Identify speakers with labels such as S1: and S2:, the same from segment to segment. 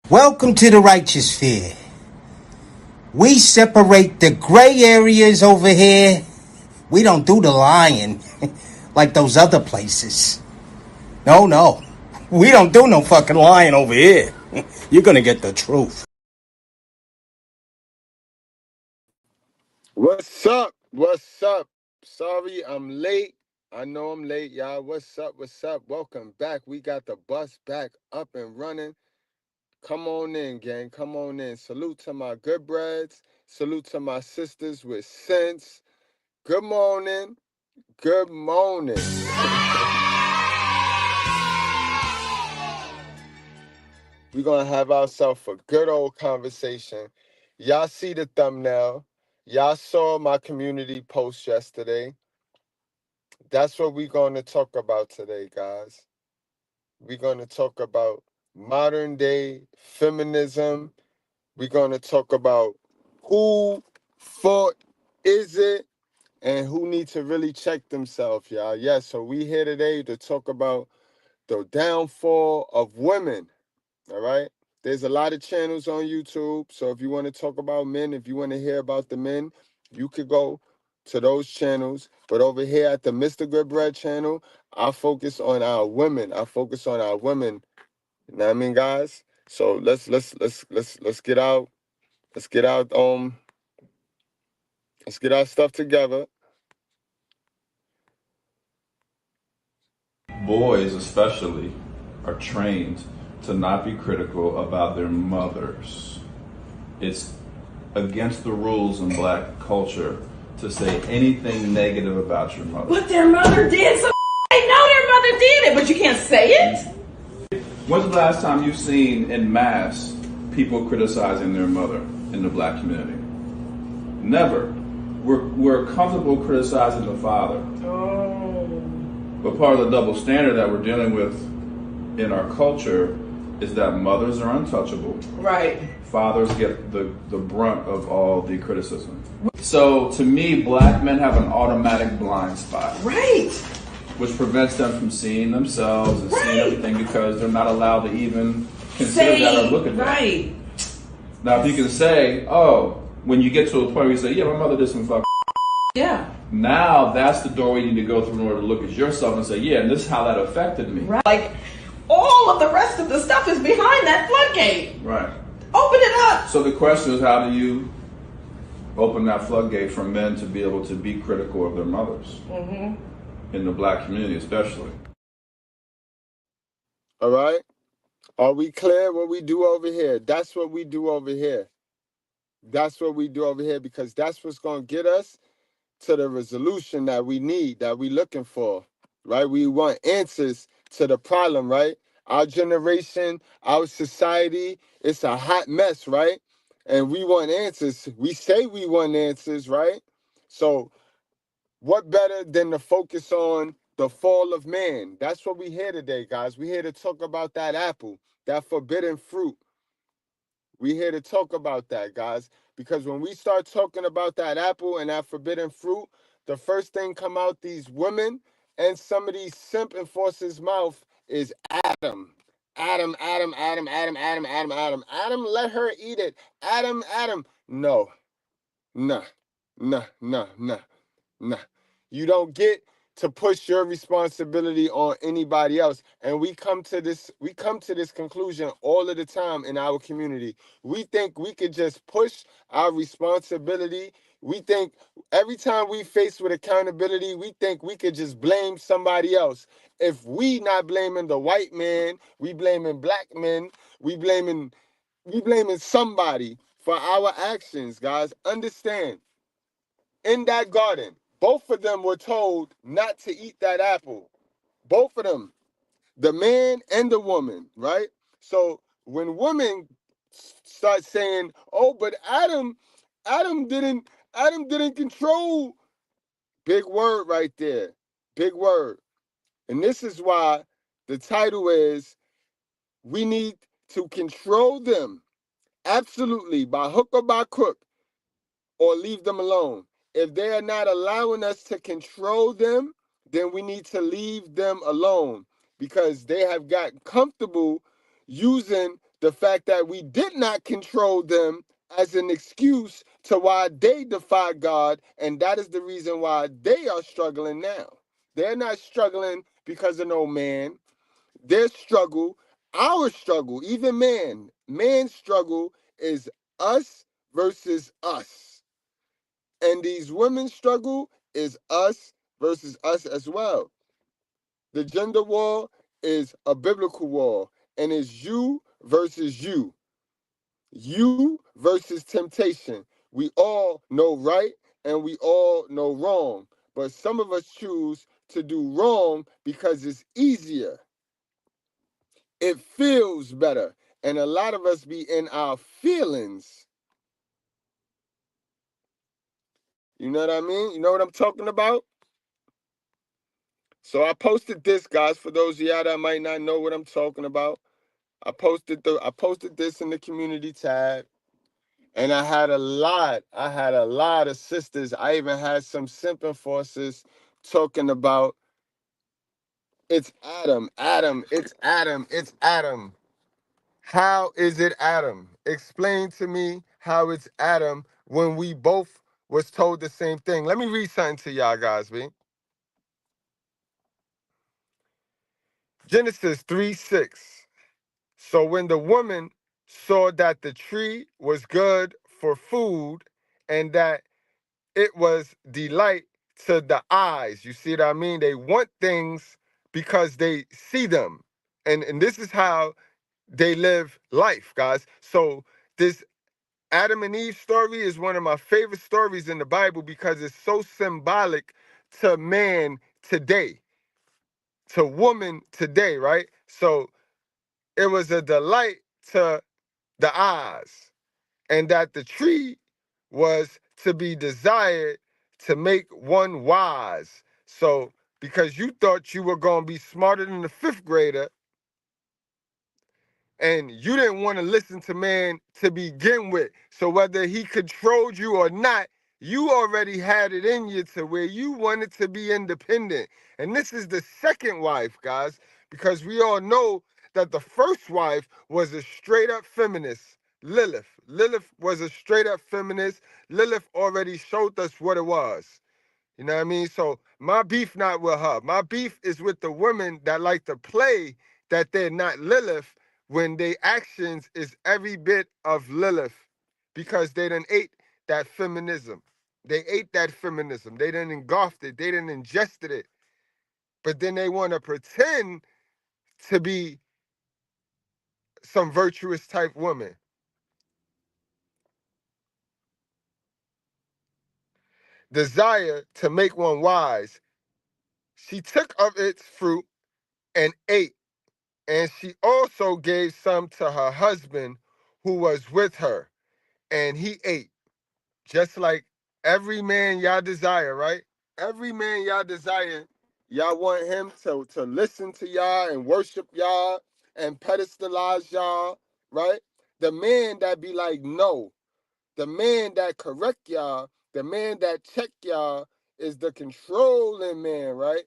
S1: Welcome to the righteous sphere. We separate the gray areas over here. We don't do the lying like those other places. No. We don't do no fucking lying over here. You're gonna get the truth.
S2: What's up? What's up? Sorry I'm late. I know I'm late, y'all. What's up? What's up? Welcome back. We got the bus back up and running. Come on in, gang. Come on in. Salute to my Goodbreads. Salute to my sisters with sense. Good morning. Good morning. We're going to have ourselves a good old conversation. Y'all see the thumbnail. Y'all saw my community post yesterday. That's what we're going to talk about today, guys. We're going to talk about modern day feminism. We're going to talk about who fault is it and who needs to really check themselves, y'all. Yes, so we here today to talk about the downfall of women, all right? There's a lot of channels on YouTube, so if you want to talk about men, if you want to hear about the men, you could go to those channels. But over here at the Mr. Goodbread channel, I focus on our women. I focus on our women. You know what I mean, guys? So let's get out. Let's get out let's get our stuff together.
S3: Boys especially are trained to not be critical about their mothers. It's against the rules in black culture to say anything negative about your mother.
S4: But their mother did, so they know their mother did it, but you can't say it.
S3: When's the last time you've seen in mass people criticizing their mother in the black community? Never. We're comfortable criticizing the father. But part of the double standard that we're dealing with in our culture is that mothers are untouchable.
S4: Right.
S3: Fathers get the brunt of all the criticism. So to me, black men have an automatic blind spot.
S4: Right.
S3: Which prevents them from seeing themselves and seeing everything because they're not allowed to even consider that or look at that.
S4: Right.
S3: Now, if you can say, oh, when you get to a point where you say, yeah, my mother did some fuck.
S4: Yeah.
S3: Now that's the doorway you need to go through in order to look at yourself and say, yeah, and this is how that affected me.
S4: Right. Like, all of the rest of the stuff is behind that floodgate.
S3: Right.
S4: Open it up.
S3: So the question is, how do you open that floodgate for men to be able to be critical of their mothers? In the black community especially.
S2: All right? Are we clear what we do over here? That's what we do over here. That's what we do over here because that's what's going to get us to the resolution that we need, that we're looking for, right? We want answers to the problem, right? Our generation, our society, it's a hot mess, right? And we want answers. We say we want answers, right? So what better than to focus on the fall of man? That's what we here today, guys. We here to talk about that apple, that forbidden fruit. We here to talk about that, guys, because when we start talking about that apple and that forbidden fruit, the first thing come out these women and some of these simp enforcers' mouth is Adam. Adam, let her eat it. Adam. No. Nah. You don't get to push your responsibility on anybody else. And we come to this conclusion all of the time in our community. We think we could just push our responsibility. We think every time we face with accountability, we think we could just blame somebody else. If we not blaming the white man, we blaming black men, we blaming somebody for our actions, guys. Understand, in that garden, both of them were told not to eat that apple. Both of them, the man and the woman, right? So when women start saying, "Oh, but Adam didn't control," big word right there, big word. And this is why the title is, we need to control them, absolutely, by hook or by crook, or leave them alone. If they are not allowing us to control them, then we need to leave them alone because they have gotten comfortable using the fact that we did not control them as an excuse to why they defied God, and that is the reason why they are struggling now. They're not struggling because of no man. Their struggle, our struggle, even man's struggle is us versus us. And these women's struggle is us versus us as well. The gender war is a biblical war, and it's you versus you. You versus temptation. We all know right and we all know wrong, but some of us choose to do wrong because it's easier. It feels better. And a lot of us be in our feelings. You know what I mean? You know what I'm talking about? So I posted this, guys, for those of y'all that might not know what I'm talking about. I posted this in the community tab. And I had a lot of sisters. I even had some simping forces talking about it's Adam, it's Adam, it's Adam. How is it Adam? Explain to me how it's Adam when we both was told the same thing. Let me read something to y'all guys, man. Genesis 3:6. So when the woman saw that the tree was good for food and that it was delight to the eyes. You see what I mean? They want things because they see them. And this is how they live life, guys. So this Adam and Eve story is one of my favorite stories in the Bible because it's so symbolic to man today, to woman today, right? So it was a delight to the eyes, and that the tree was to be desired to make one wise. So, because you thought you were going to be smarter than the fifth grader, and you didn't want to listen to man to begin with. So whether he controlled you or not, you already had it in you to where you wanted to be independent. And this is the second wife, guys, because we all know that the first wife was a straight up feminist, Lilith. Lilith was a straight up feminist. Lilith already showed us what it was. You know what I mean? So my beef not with her. My beef is with the women that like to play that they're not Lilith when their actions is every bit of Lilith because they done ate that feminism. They ate that feminism. They done engulfed it. They done ingested it. But then they want to pretend to be some virtuous type woman. Desire to make one wise. She took of its fruit and ate. And she also gave some to her husband who was with her, and he ate. Just like every man y'all desire, right? Every man y'all desire, y'all want him to listen to y'all and worship y'all and pedestalize y'all, right? The man that be like, no. The man that correct y'all, the man that check y'all is the controlling man, right?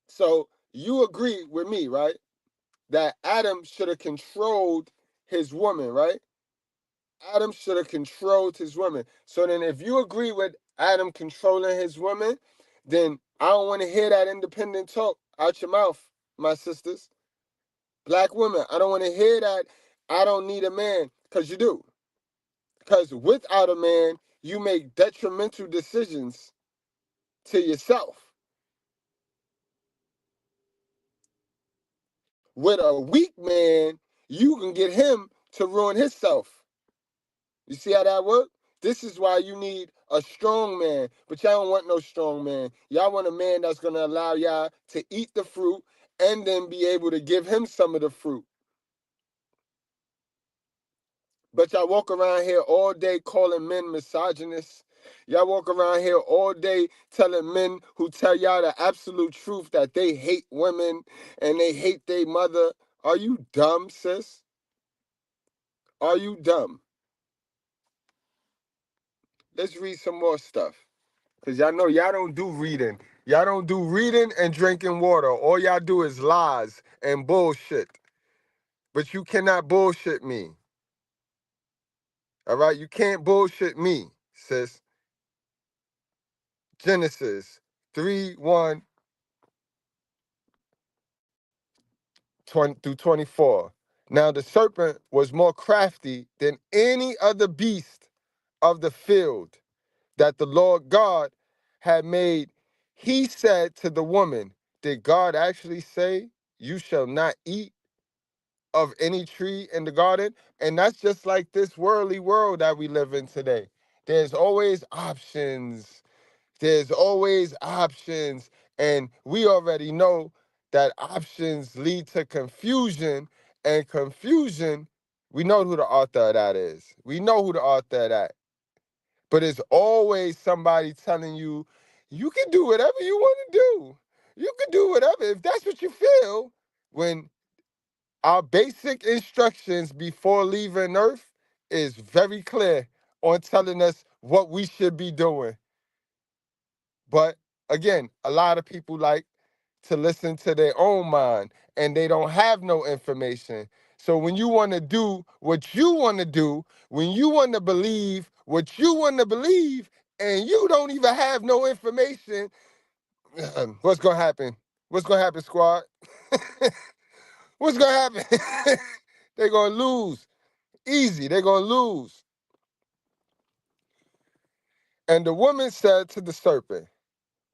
S2: So you agree with me, right? That Adam should have controlled his woman, right? Adam should have controlled his woman. So then if you agree with Adam controlling his woman, then I don't want to hear that independent talk out your mouth, my sisters. Black women, I don't want to hear that I don't need a man, because you do. Because without a man, you make detrimental decisions to yourself. With a weak man, you can get him to ruin himself. You see how that works? This is why you need a strong man. But y'all don't want no strong man. Y'all want a man that's going to allow y'all to eat the fruit and then be able to give him some of the fruit. But y'all walk around here all day calling men misogynists. Y'all walk around here all day telling men who tell y'all the absolute truth that they hate women and they hate their mother. Are you dumb, sis? Are you dumb? Let's read some more stuff. Because y'all know y'all don't do reading. Y'all don't do reading and drinking water. All y'all do is lies and bullshit. But you cannot bullshit me. All right? You can't bullshit me, sis. Genesis 3:1 through 24. Now the serpent was more crafty than any other beast of the field that the Lord God had made. He said to the woman, did God actually say, you shall not eat of any tree in the garden? And that's just like this worldly world that we live in today. There's always options. There's always options. And we already know that options lead to confusion. And confusion, we know who the author of that is. We know who the author of that. But it's always somebody telling you, you can do whatever you want to do. You can do whatever if that's what you feel. When our basic instructions before leaving Earth is very clear on telling us what we should be doing. But again, a lot of people like to listen to their own mind and they don't have no information. So when you want to do what you want to do, when you want to believe what you want to believe, and you don't even have no information, what's going to happen? What's going to happen, squad? What's going to happen? They're going to lose. Easy, they're going to lose. And the woman said to the serpent,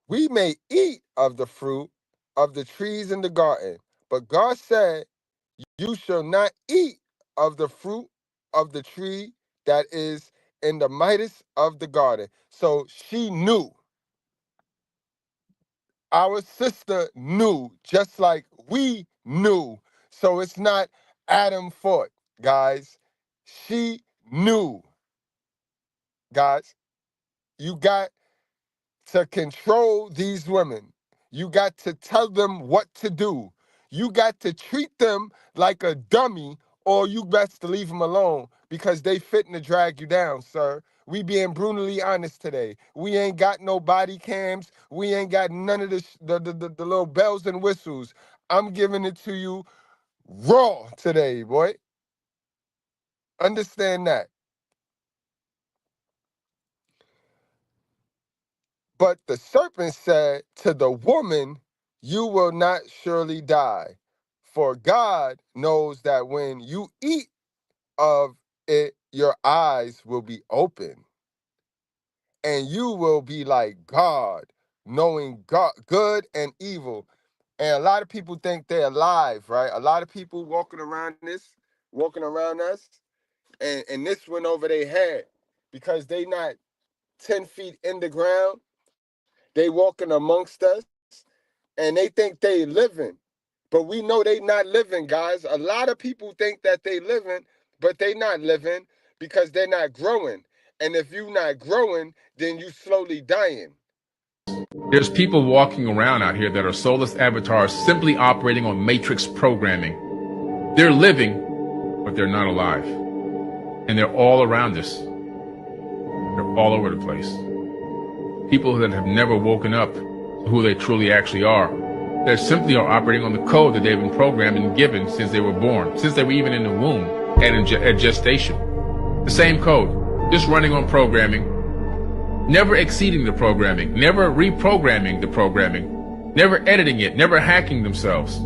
S2: we may eat of the fruit of the trees in the garden, but God said, you shall not eat of the fruit of the tree that is in the midst of the garden. So she knew. Our sister knew, just like we knew. So it's not Adam fought, guys. She knew, guys. You got to control these women. You got to tell them what to do. You got to treat them like a dummy, or you best to leave them alone because they fitting to drag you down, sir. We being brutally honest today. We ain't got no body cams. We ain't got none of the little bells and whistles. I'm giving it to you raw today, boy. Understand that. But the serpent said to the woman, you will not surely die. For God knows that when you eat of it, your eyes will be open. And you will be like God, knowing God, good and evil. And a lot of people think they're alive, right? A lot of people walking around us, and this went over their head because they not 10 feet in the ground. They walking amongst us and they think they living. But we know they not living, guys. A lot of people think that they living, but they not living because they're not growing. And if you not growing, then you slowly dying.
S3: There's people walking around out here that are soulless avatars simply operating on matrix programming. They're living, but they're not alive. And they're all around us. They're all over the place. People that have never woken up to who they truly actually are. They simply are operating on the code that they've been programmed and given since they were born, since they were even in the womb and at gestation. The same code, just running on programming, never exceeding the programming, never reprogramming the programming, never editing it, never hacking themselves,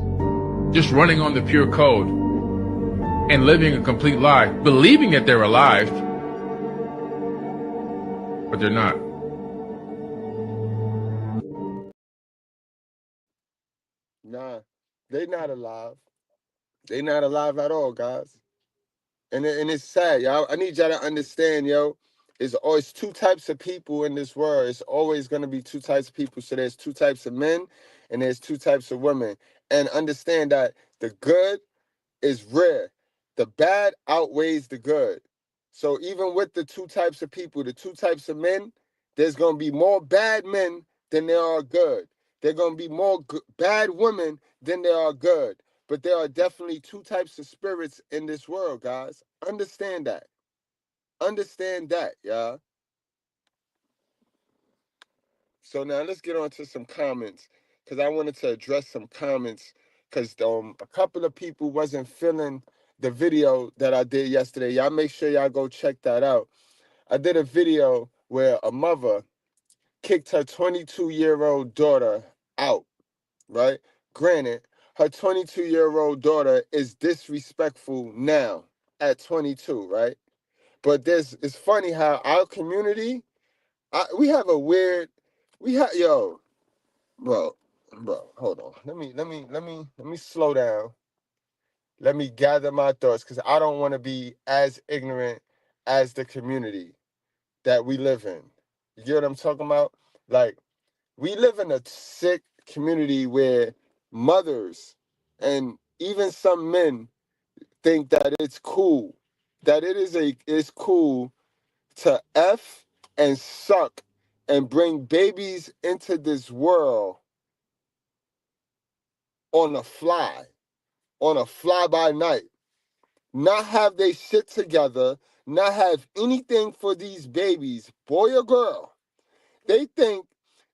S3: just running on the pure code and living a complete lie, believing that they're alive, but they're not.
S2: Nah, they not alive. They not alive at all, guys. And it's sad, y'all. I need y'all to understand, yo. It's always two types of people in this world. It's always going to be two types of people. So there's two types of men and there's two types of women. And understand that the good is rare. The bad outweighs the good. So even with the two types of people, the two types of men, there's going to be more bad men than there are good. There are going to be more bad women than there are good. But there are definitely two types of spirits in this world, guys. Understand that. Understand that, y'all. So now let's get on to some comments because I wanted to address some comments because a couple of people wasn't feeling the video that I did yesterday. Y'all make sure y'all go check that out. I did a video where a mother kicked her 22-year-old daughter out, right? Granted, her 22-year-old daughter is disrespectful now at 22, right? But it's funny how our community, we have a weird, yo, bro, hold on. Let me slow down. Let me gather my thoughts because I don't want to be as ignorant as the community that we live in. You get what I'm talking about? Like, we live in a sick community where mothers and even some men think that it's cool, that it's cool to F and suck and bring babies into this world on a fly by night, not have they shit together, not have anything for these babies, boy or girl. They think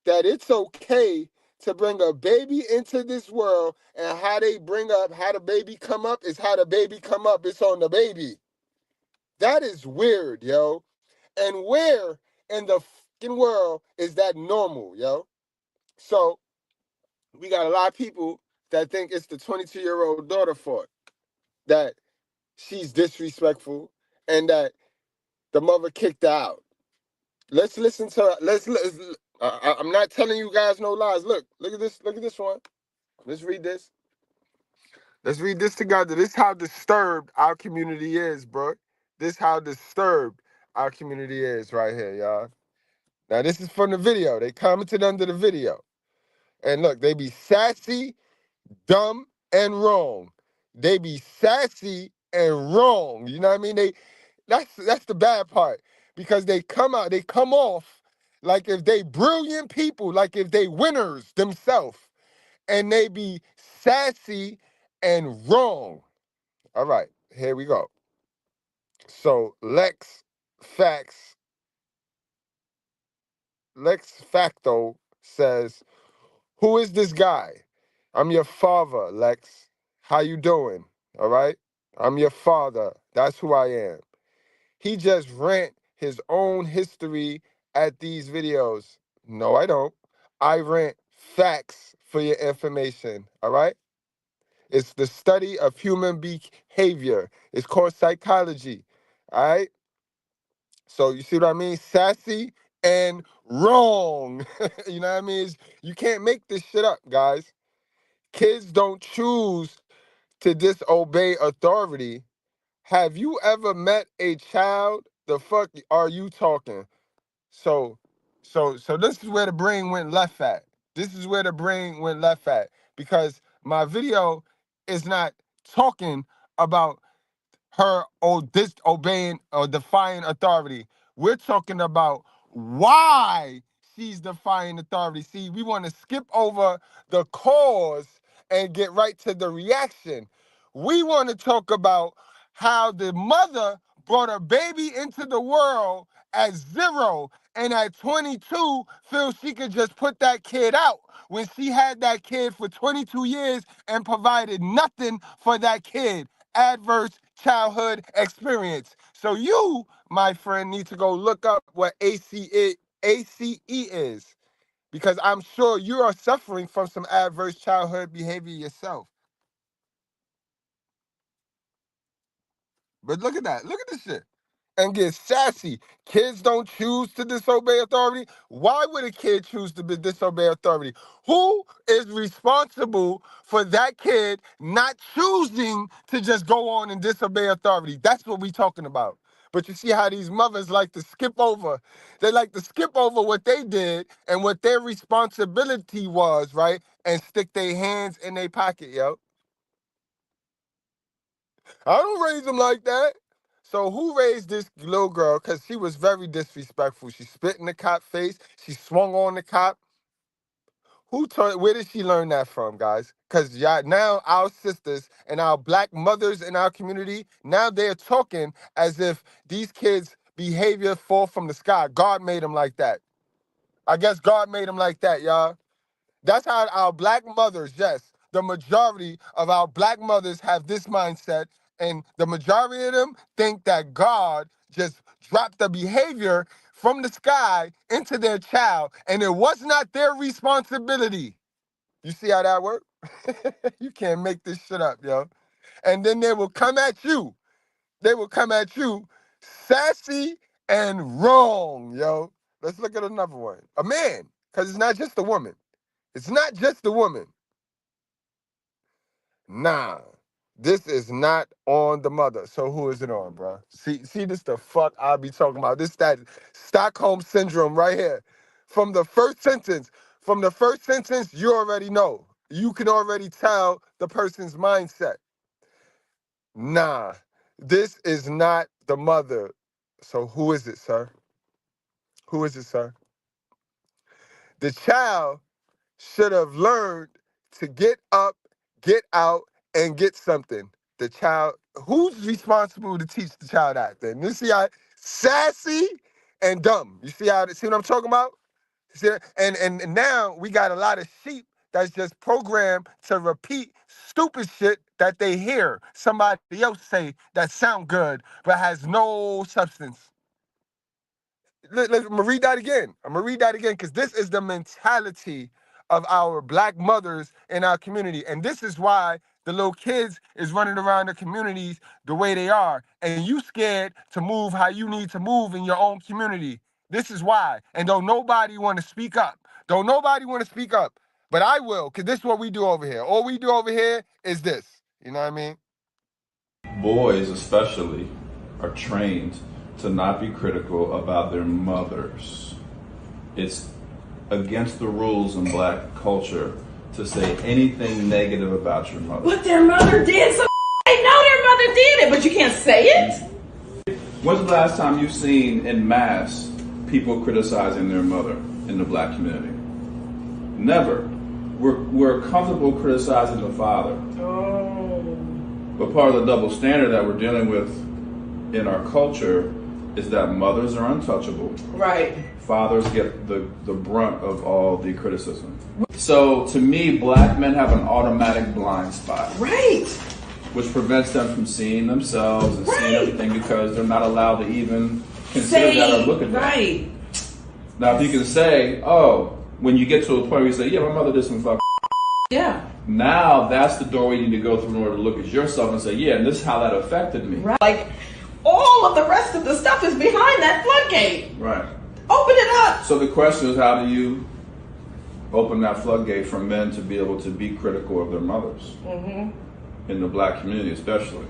S2: that it's okay to bring a baby into this world, and how the baby come up is how the baby come up. It's on the baby. That is weird, yo. And where in the fucking world is that normal, yo? So we got a lot of people that think it's the 22-year-old daughter fault, that she's disrespectful and that the mother kicked her out. Let's listen to. I'm not telling you guys no lies. Look at this. Look at this one. Let's read this. Let's read this together. This is how disturbed our community is, bro. This is how disturbed our community is right here, y'all. Now, this is from the video. They commented under the video. And look, they be sassy, dumb, and wrong. They be sassy and wrong. You know what I mean? That's the bad part. Because they come off like if they brilliant people, like if they winners themselves. And they be sassy and wrong. All right, here we go. So Lex Facto says, who is this guy? I'm your father, Lex. How you doing? All right? I'm your father. That's who I am. He just rant his own history at these videos. No, I don't. I rant facts for your information. All right? It's the study of human behavior. It's called psychology. All right? So you see what I mean? Sassy and wrong. You know what I mean? You can't make this shit up, guys. Kids don't choose to disobey authority. Have you ever met a child? The fuck are you talking? So this is where the brain went left at. This is where the brain went left at. Because my video is not talking about her disobeying or defying authority. We're talking about why she's defying authority. See, we want to skip over the cause and get right to the reaction. We want to talk about how the mother brought a baby into the world at 0 and at 22 feels she could just put that kid out when she had that kid for 22 years and provided nothing for that kid. Adverse childhood experience. So you, my friend, need to go look up what ACE is, because I'm sure you are suffering from some adverse childhood behavior yourself. But look at that. Look at this shit. And get sassy. Kids don't choose to disobey authority. Why would a kid choose to disobey authority? Who is responsible for that kid not choosing to just go on and disobey authority? That's what we're talking about. But you see how these mothers like to skip over. They like to skip over what they did and what their responsibility was, right? And stick their hands in their pocket, yo. I don't raise them like that. So who raised this little girl? Because she was very disrespectful. She spit in the cop face. She swung on the cop. Where did she learn that from, guys? Because now our sisters and our black mothers in our community, now they're talking as if these kids' behavior fall from the sky. God made them like that. I guess God made them like that, y'all. That's how our black mothers, yes, the majority of our black mothers have this mindset, And the majority of them think that God just dropped the behavior from the sky into their child, and it was not their responsibility. You see how that works? You can't make this shit up, yo. And then they will come at you. They will come at you sassy and wrong, yo. Let's look at another one. A man, because it's not just a woman. It's not just the woman. Nah, this is not on the mother. So who is it on, bro? See, this the fuck I be talking about. This that Stockholm syndrome right here. From the first sentence, you already know. You can already tell the person's mindset. Nah, this is not the mother. So who is it, sir? Who is it, sir? The child should have learned to get up, get out, and get something. The child, who's responsible to teach the child that then? You see how sassy and dumb. You see what I'm talking about? See, and now we got a lot of sheep that's just programmed to repeat stupid shit that they hear somebody else say that sound good but has no substance. I'm gonna read that again. Because this is the mentality of our black mothers in our community. And this is why the little kids is running around the communities the way they are. And you scared to move how you need to move in your own community. This is why. And don't nobody want to speak up. But I will, because this is what we do over here. All we do over here is this. You know what I mean?
S3: Boys especially are trained to not be critical about their mothers. It's against the rules in black culture to say anything negative about your mother.
S4: But their mother did some. They know their mother did it, but you can't say it.
S3: When's the last time you've seen in mass people criticizing their mother in the black community? Never. We're comfortable criticizing the father.
S4: Oh.
S3: But part of the double standard that we're dealing with in our culture is that mothers are untouchable.
S4: Right.
S3: Fathers get the brunt of all the criticism. So to me, black men have an automatic blind spot.
S4: Right.
S3: Which prevents them from seeing themselves and seeing everything because they're not allowed to even consider that or look at that.
S4: Right.
S3: Now if you can say, oh, when you get to a point where you say, yeah, my mother did some fuck.
S4: Yeah.
S3: Now that's the doorway you need to go through in order to look at yourself and say, yeah, and this is how that affected me.
S4: Right. Like, all of the rest of the stuff is behind that floodgate.
S3: Right.
S4: Open it up.
S3: So the question is, how do you open that floodgate for men to be able to be critical of their mothers? Mm-hmm. In the black community especially.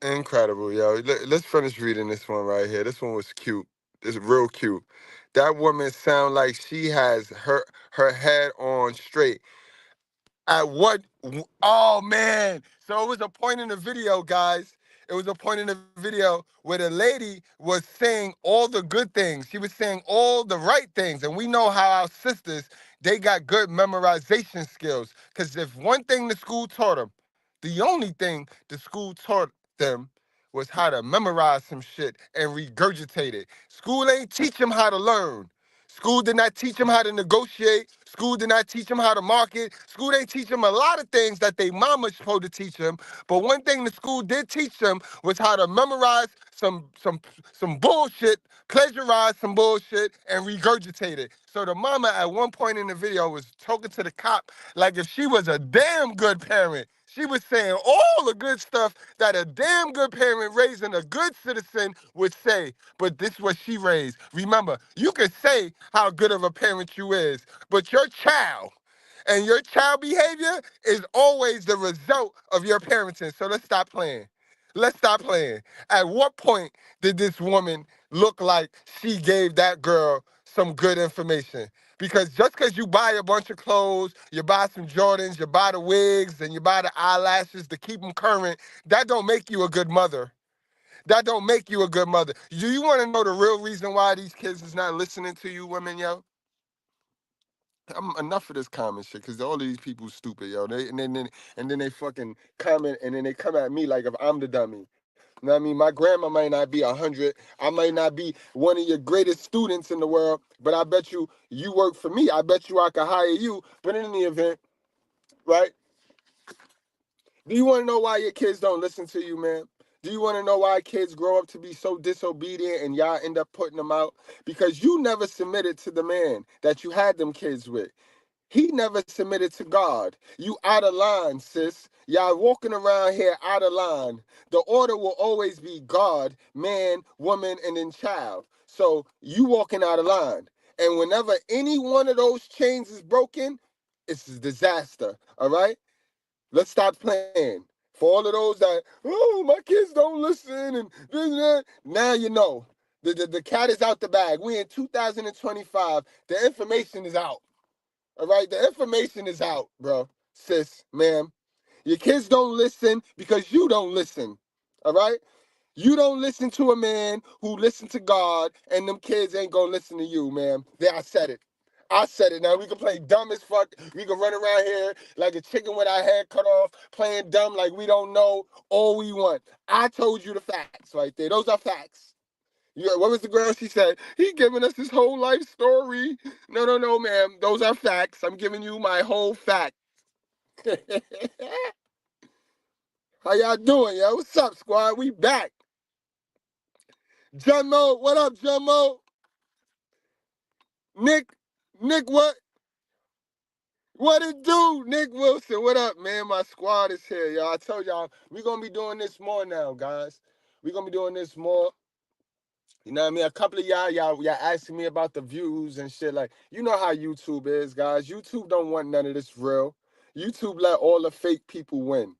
S2: Incredible, yo. Let's finish reading this one right here. This one was cute. It's real cute. That woman sound like she has her head on straight. At what? Oh, man. So it was a point in the video, guys. It was a point in the video where the lady was saying all the good things. She was saying all the right things. And we know how our sisters, they got good memorization skills. Because if one thing the school taught them, the only thing the school taught them was how to memorize some shit and regurgitate it. School ain't teach them how to learn. School did not teach them how to negotiate. School did not teach them how to market. School didn't teach them a lot of things that they mama's supposed to teach them. But one thing the school did teach them was how to memorize some bullshit, plagiarize some bullshit, and regurgitate it. So the mama at one point in the video was talking to the cop like if she was a damn good parent. She was saying all the good stuff that a damn good parent raising a good citizen would say. But this is what she raised. Remember, you can say how good of a parent you is, but your child and your child behavior is always the result of your parenting. So let's stop playing. Let's stop playing. At what point did this woman look like she gave that girl some good information? Because just because you buy a bunch of clothes, you buy some Jordans, you buy the wigs, and you buy the eyelashes to keep them current, that don't make you a good mother. That don't make you a good mother. Do you want to know the real reason why these kids is not listening to you women, yo? Enough of this comment shit, because all of these people stupid, yo. And then they fucking comment, and then they come at me like if I'm the dummy. You know what I mean? My grandma might not be 100. I might not be one of your greatest students in the world, but I bet you work for me. I bet you I could hire you. But in the event, right? Do you want to know why your kids don't listen to you, man? Do you want to know why kids grow up to be so disobedient and y'all end up putting them out? Because you never submitted to the man that you had them kids with. He never submitted to God. You out of line, sis. Y'all walking around here out of line. The order will always be God, man, woman, and then child. So you walking out of line. And whenever any one of those chains is broken, it's a disaster. All right? Let's stop playing. For all of those that, oh, my kids don't listen and this and that. Now you know. The cat is out the bag. We in 2025. The information is out. All right, the information is out, bro, sis, ma'am. Your kids don't listen because you don't listen. All right? You don't listen to a man who listens to God, and them kids ain't gonna listen to you, ma'am. There, I said it. I said it. Now we can play dumb as fuck. We can run around here like a chicken with our head cut off, playing dumb like we don't know all we want. I told you the facts right there. Those are facts. Yeah, what was the girl? She said, he giving us his whole life story. No, ma'am. Those are facts. I'm giving you my whole fact. How y'all doing, yo? What's up, squad? We back. Jumbo, what up, Jumbo? Nick, what? What it do? Nick Wilson, what up, man? My squad is here, y'all. I told y'all, we going to be doing this more now, guys. we going to be doing this more. You know what I mean? A couple of y'all asking me about the views and shit. Like, you know how YouTube is, guys. YouTube don't want none of this real. YouTube let all the fake people win.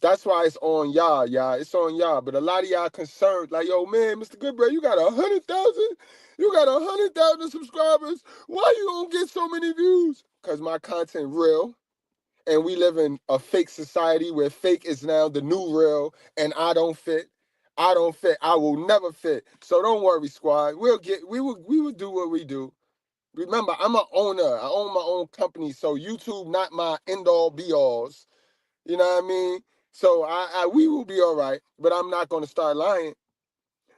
S2: That's why it's on y'all. It's on y'all. But a lot of y'all concerned, like, yo, man, Mr. Goodbread, you got 100,000? You got 100,000 subscribers. Why you don't get so many views? Because my content real. And we live in a fake society where fake is now the new real, and I don't fit. I don't fit. I will never fit. So don't worry, squad. We will do what we do. Remember, I'm an owner. I own my own company. So YouTube not my end all be alls. You know what I mean? So we will be all right. But I'm not gonna start lying.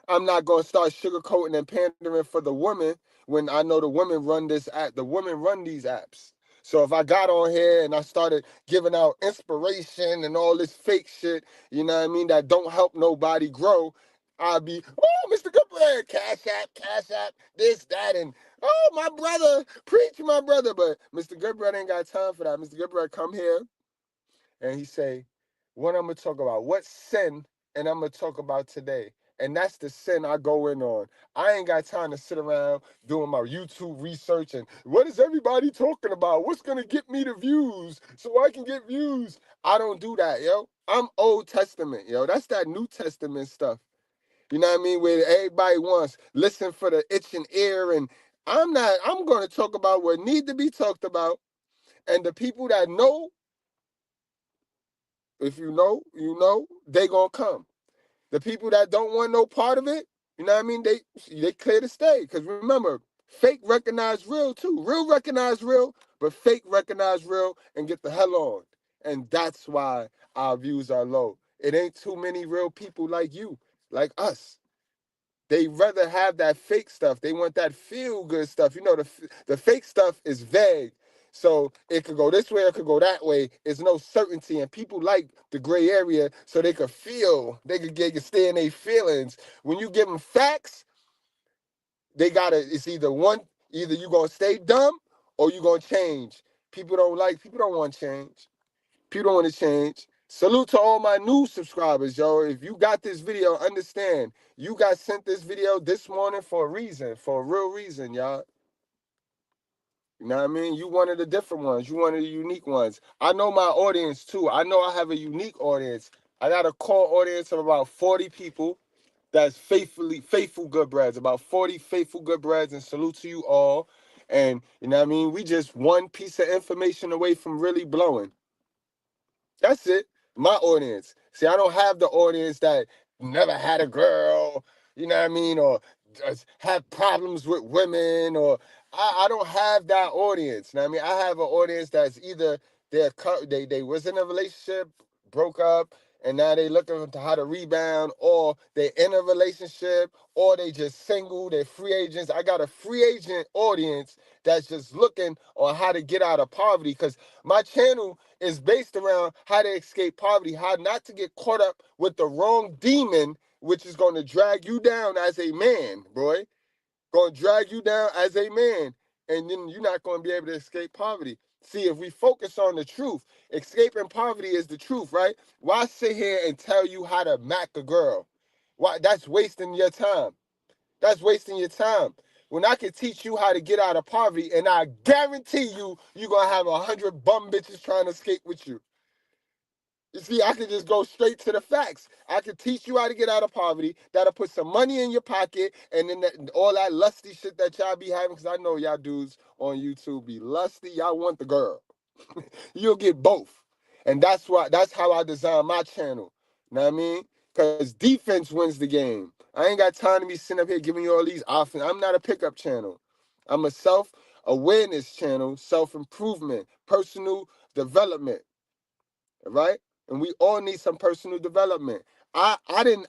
S2: I'm not gonna start sugarcoating and pandering for the women when I know the women run this app. The women run these apps. So if I got on here and I started giving out inspiration and all this fake shit, you know what I mean, that don't help nobody grow, I'd be, oh, Mr. Goodbread, cash app, this, that, and oh, my brother, preach my brother. But Mr. Goodbread ain't got time for that. Mr. Goodbread come here and he say, what I'm gonna talk about, what sin, and I'm gonna talk about today. And that's the sin I go in on. I ain't got time to sit around doing my YouTube research and what is everybody talking about? What's gonna get me the views so I can get views? I don't do that, yo. I'm Old Testament, yo. That's that New Testament stuff. You know what I mean? Where everybody wants listen for the itching ear, and I'm gonna talk about what need to be talked about. And the people that know, if you know, they gonna come. The people that don't want no part of it, you know what I mean? They clear to stay. Because remember, fake recognize real too. Real recognize real, but fake recognize real and get the hell on. And that's why our views are low. It ain't too many real people like you, like us. They rather have that fake stuff. They want that feel good stuff. You know, the fake stuff is vague. So it could go this way, it could go that way. It's no certainty. And people like the gray area so they could feel, they could stay in their feelings. When you give them facts, it's either you gonna stay dumb or you gonna change. People don't want change. People don't want to change. Salute to all my new subscribers, yo. If you got this video, understand, you got sent this video this morning for a reason, for a real reason, y'all. You know what I mean? You one of the different ones. You one of the unique ones. I know my audience, too. I know I have a unique audience. I got a core audience of about 40 people that's faithful Goodbreads, about 40 faithful Goodbreads, and salute to you all. And, you know what I mean? We just one piece of information away from really blowing. That's it. My audience. See, I don't have the audience that never had a girl, you know what I mean, or just have problems with women, or I don't have that audience. You know what I mean? I have an audience that's either they was in a relationship, broke up, and now they looking to how to rebound, or they in a relationship, or they just single, they're free agents. I got a free agent audience that's just looking on how to get out of poverty, because my channel is based around how to escape poverty, how not to get caught up with the wrong demon, which is going to drag you down as a man, boy. Going to drag you down as a man, and then you're not going to be able to escape poverty. See, if we focus on the truth, escaping poverty is the truth, right? Why sit here and tell you how to mac a girl? Why? That's wasting your time. That's wasting your time. When I can teach you how to get out of poverty, and I guarantee you, you're going to have 100 bum bitches trying to escape with you. You see, I can just go straight to the facts. I can teach you how to get out of poverty. That'll put some money in your pocket, and then all that lusty shit that y'all be having, because I know y'all dudes on YouTube be lusty. Y'all want the girl. You'll get both. And that's how I design my channel. Know what I mean? Because defense wins the game. I ain't got time to be sitting up here giving you all these offense. I'm not a pickup channel. I'm a self-awareness channel, self-improvement, personal development. Right? And we all need some personal development. I didn't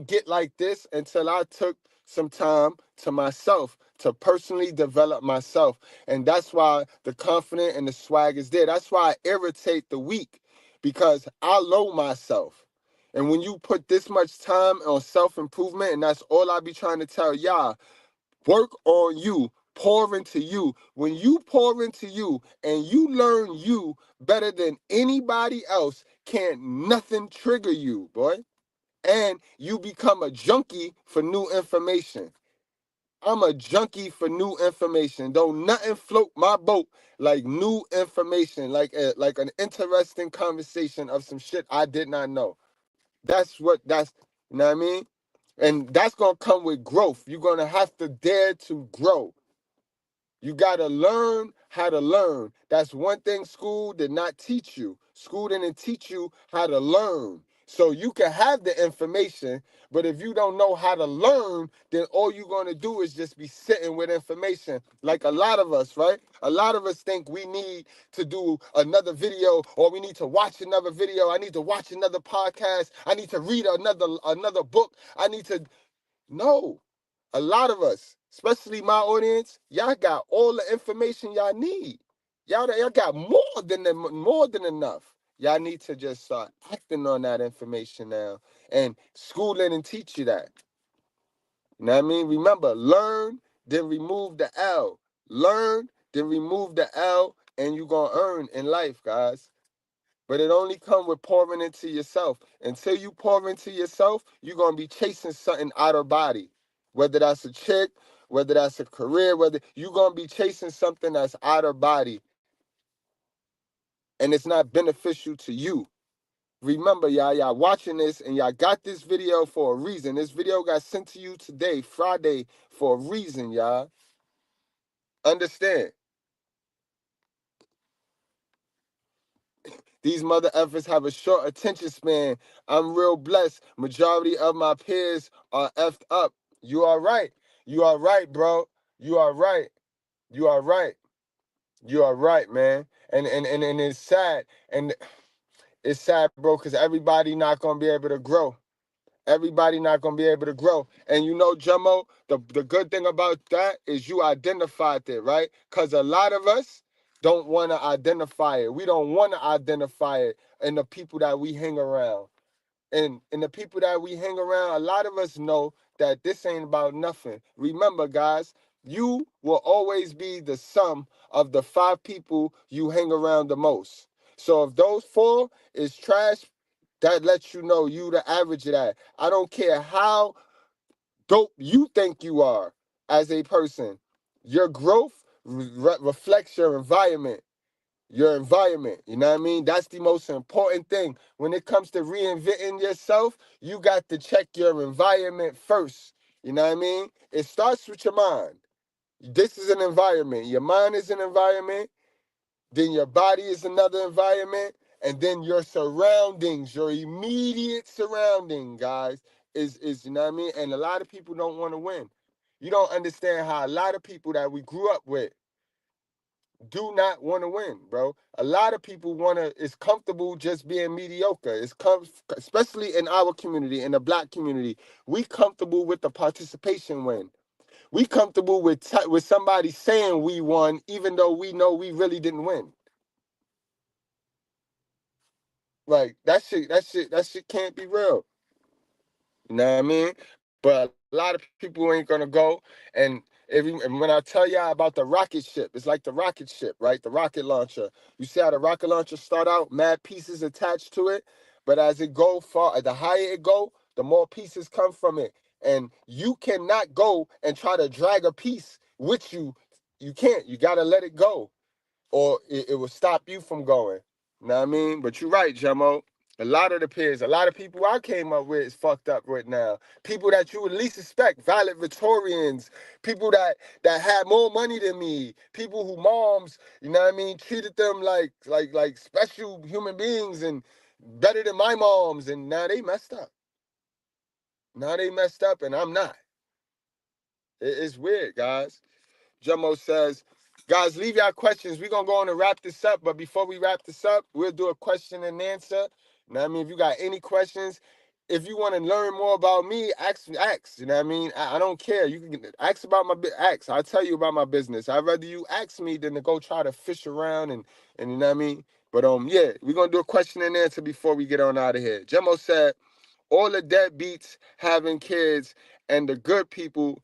S2: get like this until I took some time to myself to personally develop myself. And that's why the confident and the swag is there. That's why I irritate the weak, because I know myself. And when you put this much time on self-improvement, and that's all I be trying to tell y'all, work on you, pour into you. When you pour into you and you learn you better than anybody else, can't nothing trigger you, boy. And you become a junkie for new information. I'm a junkie for new information. Don't nothing float my boat like new information, like an interesting conversation of some shit I did not know. You know what I mean? And that's going to come with growth. You're going to have to dare to grow. You got to learn how to learn. That's one thing school did not teach you. School didn't teach you how to learn. So you can have the information, but if you don't know how to learn, then all you're going to do is just be sitting with information. Like a lot of us, right? A lot of us think we need to do another video, or we need to watch another video. I need to watch another podcast. I need to read another book. No. A lot of us, especially my audience, y'all got all the information y'all need. Y'all got more than enough. Y'all need to just start acting on that information now, and schooling and teach you that. You know what I mean? Remember, learn, then remove the L. Learn, then remove the L, and you're going to earn in life, guys. But it only comes with pouring into yourself. Until you pour into yourself, you're going to be chasing something out of body. Whether that's a chick, whether that's a career, whether you're going to be chasing something that's out of body. And it's not beneficial to you. Remember, y'all watching this, and y'all got this video for a reason. This video got sent to you today, Friday, for a reason, y'all. Understand. These mother effers have a short attention span. I'm real blessed. Majority of my peers are effed up. You are right. You are right, bro. You are right. You are right. You are right, man. And it's sad. And it's sad, bro, because everybody not gonna be able to grow. Everybody not gonna be able to grow. And you know, Jummo, the good thing about that is you identified it, right? Because a lot of us don't want to identify it. We don't want to identify it in the people that we hang around. And the people that we hang around, a lot of us know that this ain't about nothing. Remember, guys, you will always be the sum of the 5 people you hang around the most. So if those 4 is trash, that lets you know you the average of that. I don't care how dope you think you are as a person. Your growth reflects your environment. Your environment, you know what I mean? That's the most important thing. When it comes to reinventing yourself, you got to check your environment first. You know what I mean? It starts with your mind. This is an environment. Your mind is an environment. Then your body is another environment. And then your surroundings, your immediate surrounding, guys, is you know what I mean? And a lot of people don't want to win. You don't understand how a lot of people that we grew up with, do not want to win, bro. A lot of people is comfortable just being mediocre. Especially in our community, in the black community, we comfortable with the participation win. We comfortable with somebody saying we won, even though we know we really didn't win. Like that shit can't be real. You know what I mean? But a lot of people ain't gonna go. And when I tell y'all about the rocket ship, it's like the rocket ship, right? The rocket launcher. You see how the rocket launcher start out, mad pieces attached to it, but as it go far, the higher it go, the more pieces come from it. And you cannot go and try to drag a piece with you. You can't. You gotta let it go, or it will stop you from going. You know what I mean? But you're right, Jamo. A lot of the peers, a lot of people I came up with is fucked up right now. People that you would least expect, valedictorians, people that had more money than me, people who moms, you know what I mean, treated them like special human beings and better than my moms, and now they messed up. Now they messed up, and I'm not. It's weird, guys. Jumbo says, guys, leave y'all questions. We're going to go on and wrap this up. But before we wrap this up, we'll do a question and answer. You know what I mean? If you got any questions, if you want to learn more about me, ask. You know what I mean? I don't care. You can ask about my ask. I'll tell you about my business. I'd rather you ask me than to go try to fish around and you know what I mean? But yeah, we're going to do a question and answer before we get on out of here. Jumbo said, all the deadbeats having kids and the good people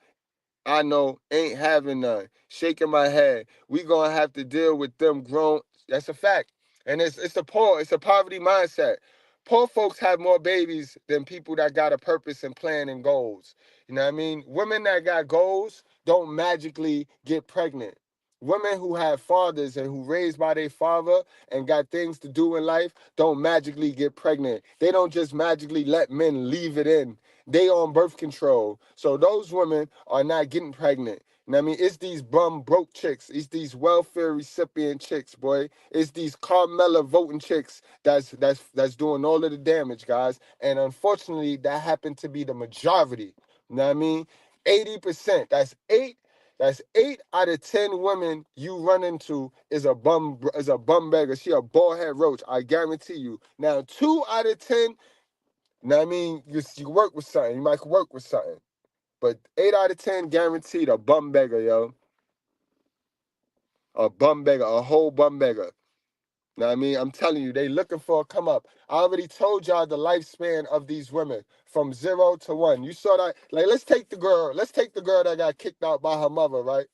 S2: I know ain't having none. Shaking my head. We gonna have to deal with them grown. That's a fact. And it's a poverty mindset. Poor folks have more babies than people that got a purpose and plan and goals. You know what I mean? Women that got goals don't magically get pregnant. Women who have fathers and who raised by their father and got things to do in life don't magically get pregnant. They don't just magically let men leave it in. They on birth control. So those women are not getting pregnant. You know what I mean? It's these bum broke chicks. It's these welfare recipient chicks, boy. It's these Carmella voting chicks that's doing all of the damage, guys. And unfortunately, that happened to be the majority. You know what I mean? 80%. That's 8 out of 10 women you run into is a bum beggar. She a bald head roach. I guarantee you. Now 2 out of 10. Now, I mean, you work with something. You might work with something. But 8 out of 10 guaranteed a bum beggar, yo. A bum beggar, a whole bum beggar. Now, I mean, I'm telling you, they looking for a come up. I already told y'all the lifespan of these women from 0 to 1. You saw that? Like, let's take the girl that got kicked out by her mother, right?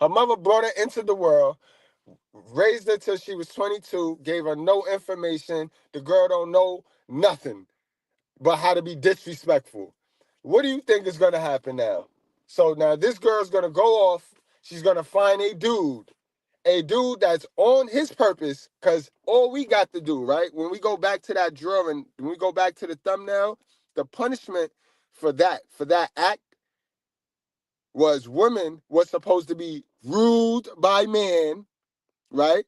S2: Her mother brought her into the world, raised her till she was 22, gave her no information. The girl don't know nothing but how to be disrespectful. What do you think is going to happen now? So now this girl's going to go off. She's going to find a dude that's on his purpose, because all we got to do, right? When we go back to that drawing, when we go back to the thumbnail, the punishment for that act was women was supposed to be ruled by men, right?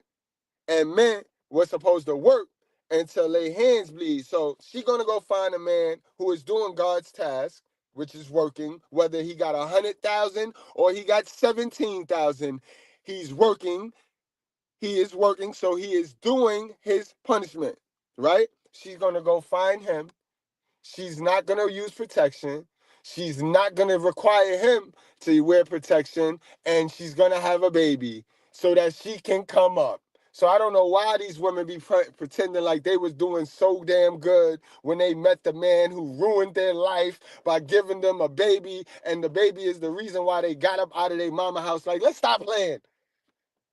S2: And men were supposed to work until their hands bleed. So she gonna go find a man who is doing God's task, which is working, whether he got 100,000 or he got 17,000. He's working. He is working, so he is doing his punishment, right? She's gonna go find him. She's not going to use protection. She's not going to require him to wear protection. And she's going to have a baby so that she can come up. So I don't know why these women be pretending like they was doing so damn good when they met the man who ruined their life by giving them a baby. And the baby is the reason why they got up out of their mama house. Like, let's stop playing.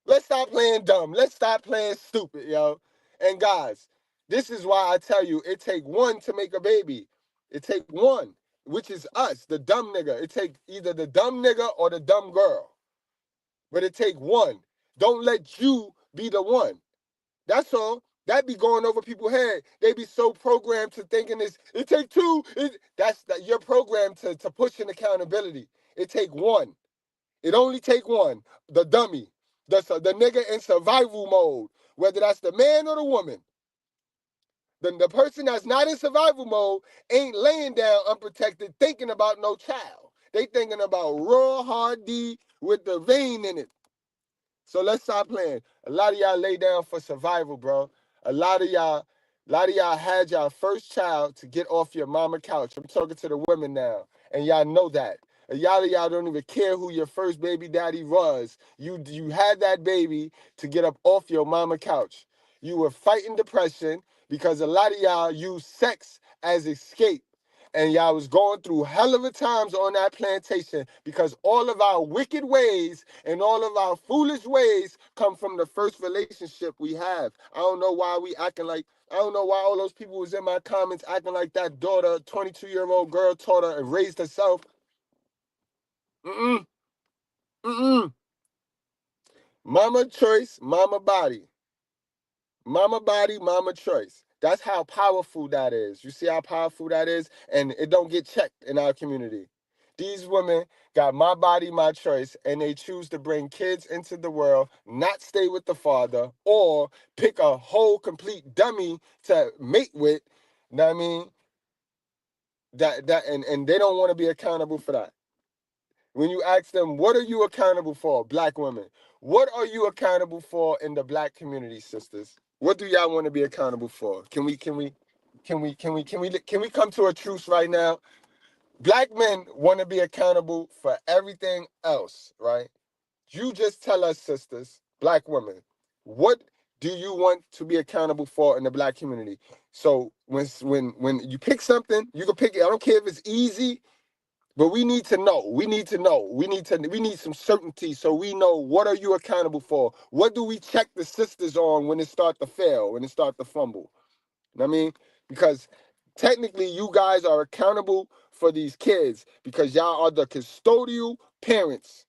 S2: Let's stop playing dumb. Let's stop playing stupid, yo. And guys, this is why I tell you, it take one to make a baby. It take one, which is us, the dumb nigga. It take either the dumb nigga or the dumb girl. But it take one. Don't let you be the one. That's all. That be going over people's head. They be so programmed to thinking this, it take two. You're programmed to pushing accountability. It take one. It only take one. The dummy. The nigga in survival mode, whether that's the man or the woman. The person that's not in survival mode ain't laying down unprotected thinking about no child. They thinking about raw hard D with the vein in it. So let's stop playing. A lot of y'all lay down for survival, bro. A lot of y'all had y'all first child to get off your mama couch. I'm talking to the women now, and y'all know that. A lot of y'all don't even care who your first baby daddy was. You had that baby to get up off your mama couch. You were fighting depression because a lot of y'all use sex as escape. And y'all was going through hell of a times on that plantation because all of our wicked ways and all of our foolish ways come from the first relationship we have. I don't know why we acting like, I don't know why all those people was in my comments acting like that daughter, 22-year-old girl, taught her and raised herself. Mm-mm, mm-mm. Mama choice, mama body. Mama body, mama choice. That's how powerful that is. You see how powerful that is? And it don't get checked in our community. These women got my body, my choice, and they choose to bring kids into the world, not stay with the father, or pick a whole complete dummy to mate with. You know what I mean? And they don't want to be accountable for that. When you ask them, what are you accountable for, black women? What are you accountable for in the black community, sisters? What do y'all want to be accountable for? Can we come to a truce right now? Black men want to be accountable for everything else, right? You just tell us, sisters, black women, what do you want to be accountable for in the black community? So when you pick something, you can pick it. I don't care if it's easy. But we need to know. We need to know. We need some certainty so we know what are you accountable for. What do we check the sisters on when it start to fail, when it start to fumble? You know what I mean? Because technically you guys are accountable for these kids because y'all are the custodial parents.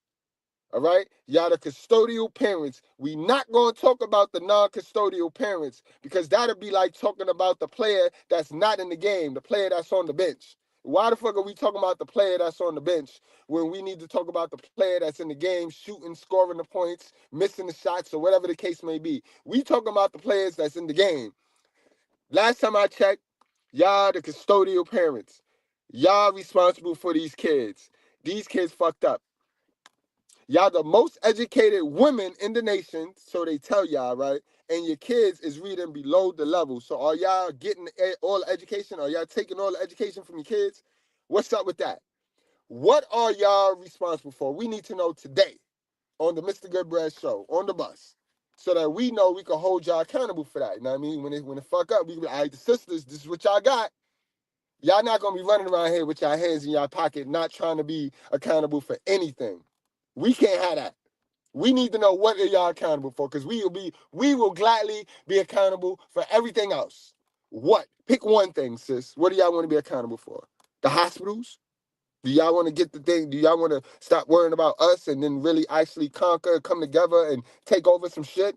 S2: All right? Y'all the custodial parents. We not going to talk about the non-custodial parents because that'll be like talking about the player that's not in the game, the player that's on the bench. Why the fuck are we talking about the player that's on the bench when we need to talk about the player that's in the game, shooting, scoring the points, missing the shots, or whatever the case may be? We talking about the players that's in the game. Last time I checked, y'all the custodial parents. Y'all responsible for these kids. These kids fucked up. Y'all the most educated women in the nation, so they tell y'all, right? And your kids is reading below the level. So are y'all getting all the education? Are y'all taking all the education from your kids? What's up with that? What are y'all responsible for? We need to know today on the Mr. Goodbread show, on the bus, so that we know we can hold y'all accountable for that. You know what I mean? When it fuck up, we can be, all right, the sisters, this is what y'all got. Y'all not going to be running around here with y'all hands in y'all pocket, not trying to be accountable for anything. We can't have that. We need to know what are y'all accountable for, because we will gladly be accountable for everything else. What? Pick one thing, sis. What do y'all want to be accountable for? The hospitals? Do y'all want to get the thing? Do y'all want to stop worrying about us and then really actually conquer, come together and take over some shit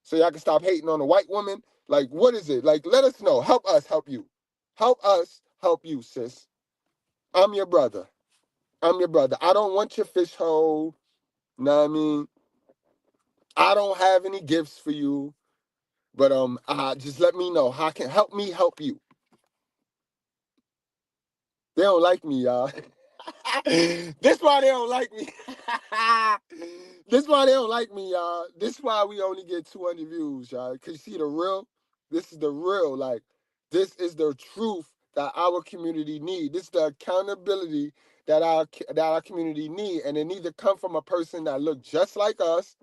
S2: so y'all can stop hating on a white woman? Like, what is it? Like, let us know. Help us help you. Help us help you, sis. I'm your brother. I'm your brother. I don't want your fish hole. Know what I mean? I don't have any gifts for you, but just let me know how can help me help you. They don't like me, y'all. This why they don't like me. This why they don't like me, y'all. This why we only get 200 views, y'all. Cause you see the real. This is the real. Like, this is the truth that our community need. This is the accountability that our community need, and it needs to come from a person that look just like us.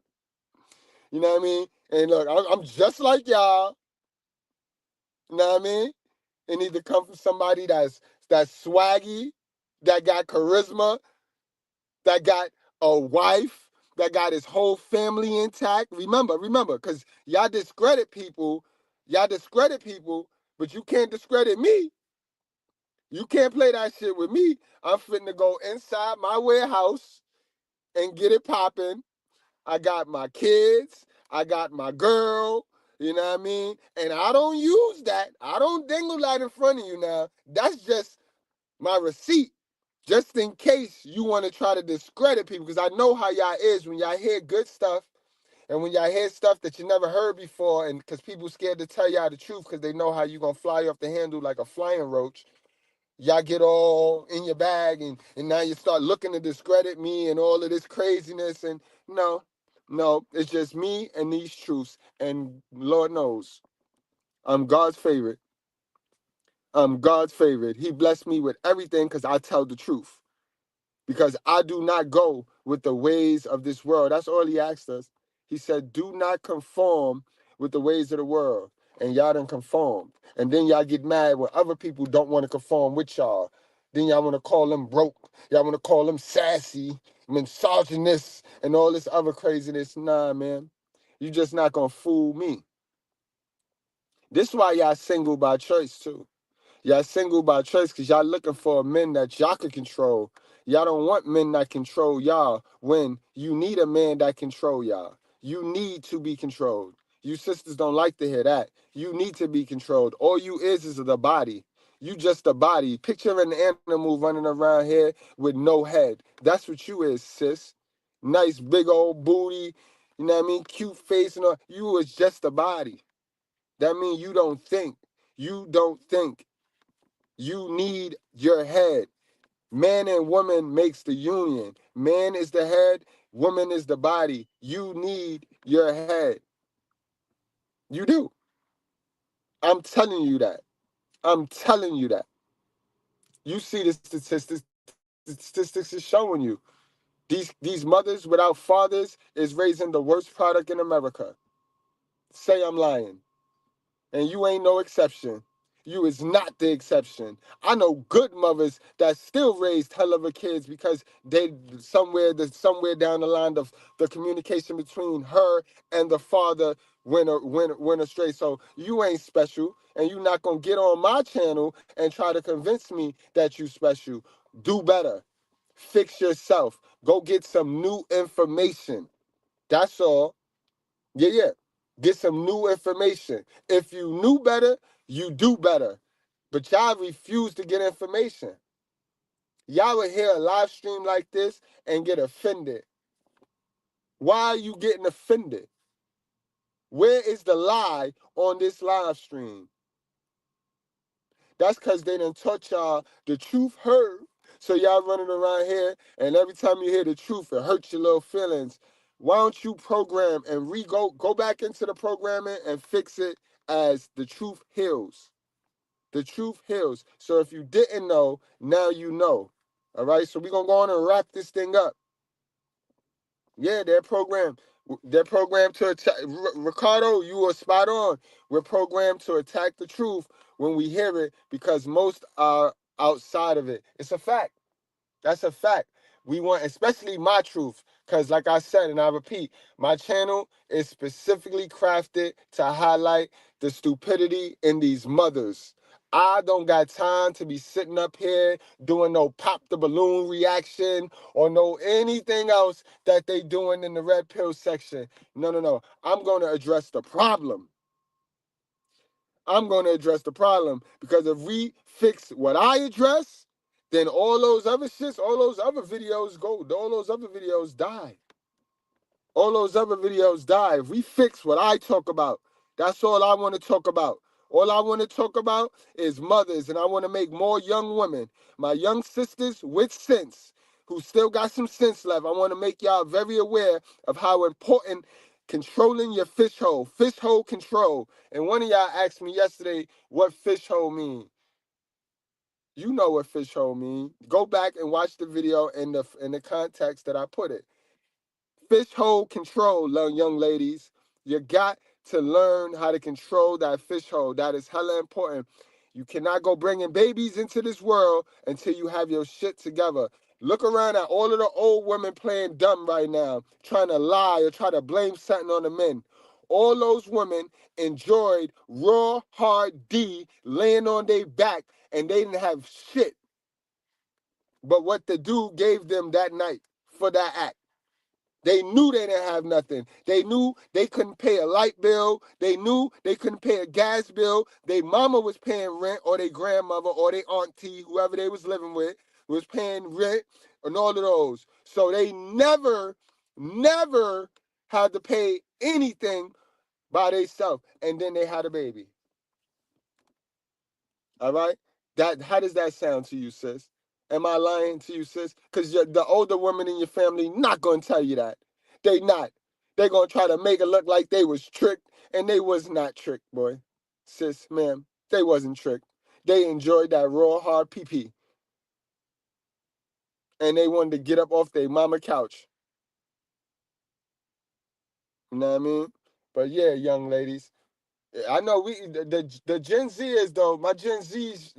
S2: You know what I mean? And look, I'm just like y'all. You know what I mean? It needs to come from somebody that's swaggy, that got charisma, that got a wife, that got his whole family intact. Remember, because y'all discredit people, but you can't discredit me. You can't play that shit with me. I'm finna go inside my warehouse and get it popping. I got my kids. I got my girl. You know what I mean? And I don't use that. I don't dingle that in front of you now. That's just my receipt. Just in case you want to try to discredit people. Because I know how y'all is when y'all hear good stuff. And when y'all hear stuff that you never heard before. And because people scared to tell y'all the truth. Because they know how you going to fly off the handle like a flying roach. Y'all get all in your bag. And now you start looking to discredit me and all of this craziness. And no. No, it's just me and these truths. And Lord knows, I'm God's favorite. I'm God's favorite. He blessed me with everything because I tell the truth. Because I do not go with the ways of this world. That's all he asked us. He said, do not conform with the ways of the world. And y'all done conformed. And then y'all get mad when other people don't want to conform with y'all. Then y'all want to call them broke. Y'all want to call them sassy, misogynist, and all this other craziness. Nah, man. You just not going to fool me. This is why y'all single by choice, too. Y'all single by choice because y'all looking for men that y'all can control. Y'all don't want men that control y'all when you need a man that control y'all. You need to be controlled. You sisters don't like to hear that. You need to be controlled. All you is the body. You just a body. Picture an animal running around here with no head. That's what you is, sis. Nice big old booty, you know what I mean? Cute face and all. You is just a body. That means you don't think. You don't think. You need your head. Man and woman makes the union. Man is the head, woman is the body. You need your head. You do. I'm telling you that. I'm telling you that. You see the statistics. The statistics is showing you. These mothers without fathers is raising the worst product in America. Say I'm lying. And you ain't no exception. You is not the exception. I know good mothers that still raised hell of a kids because they somewhere down the line the communication between her and the father went astray. So you ain't special, and you not gonna get on my channel and try to convince me that you special. Do better. Fix yourself. Go get some new information. That's all. Yeah. Get some new information. If you knew better, you do better. But y'all refuse to get information. Y'all would hear a live stream like this and get offended. Why are you getting offended? Where is the lie on this live stream? That's because they done taught y'all the truth hurt. So y'all running around here, and every time you hear the truth, it hurts your little feelings. Why don't you program and go back into the programming and fix it as the truth heals? The truth heals. So if you didn't know, now you know. All right, so we're going to go on and wrap this thing up. Yeah, they're programmed. They're programmed to attack. Ricardo, you are spot on. We're programmed to attack the truth when we hear it because most are outside of it. It's a fact. That's a fact. We want, especially my truth, because like I said, and I repeat, my channel is specifically crafted to highlight the stupidity in these mothers. I don't got time to be sitting up here doing no pop the balloon reaction or no anything else that they doing in the red pill section. No. I'm going to address the problem. I'm going to address the problem because if we fix what I address, then all those other shits, all those other videos die. All those other videos die. If we fix what I talk about, that's all I want to talk about. All I want to talk about is mothers, and I want to make more young women, my young sisters with sense, who still got some sense left. I want to make y'all very aware of how important controlling your fish hole control. And one of y'all asked me yesterday what fish hole mean. You know what fish hole mean. Go back and watch the video in the context that I put it. Fish hole control, young ladies. You got to learn how to control that fish hole. That is hella important. You cannot go bringing babies into this world until you have your shit together. Look around at all of the old women playing dumb right now, trying to lie or try to blame something on the men. All those women enjoyed raw, hard D laying on their back, and they didn't have shit but what the dude gave them that night for that act. They knew they didn't have nothing. They knew they couldn't pay a light bill. They knew they couldn't pay a gas bill. Their mama was paying rent, or their grandmother, or their auntie, whoever they was living with, was paying rent, and all of those. So they never had to pay anything by themselves. And then they had a baby. All right? How does that sound to you, sis? Am I lying to you, sis? Because the older women in your family not going to tell you that. They not. They gonna try to make it look like they was tricked, and they was not tricked, boy. Sis, ma'am, they wasn't tricked. They enjoyed that raw, hard pee-pee. And they wanted to get up off their mama couch. You know what I mean? But yeah, young ladies, I know the Gen Zers though, my Gen Z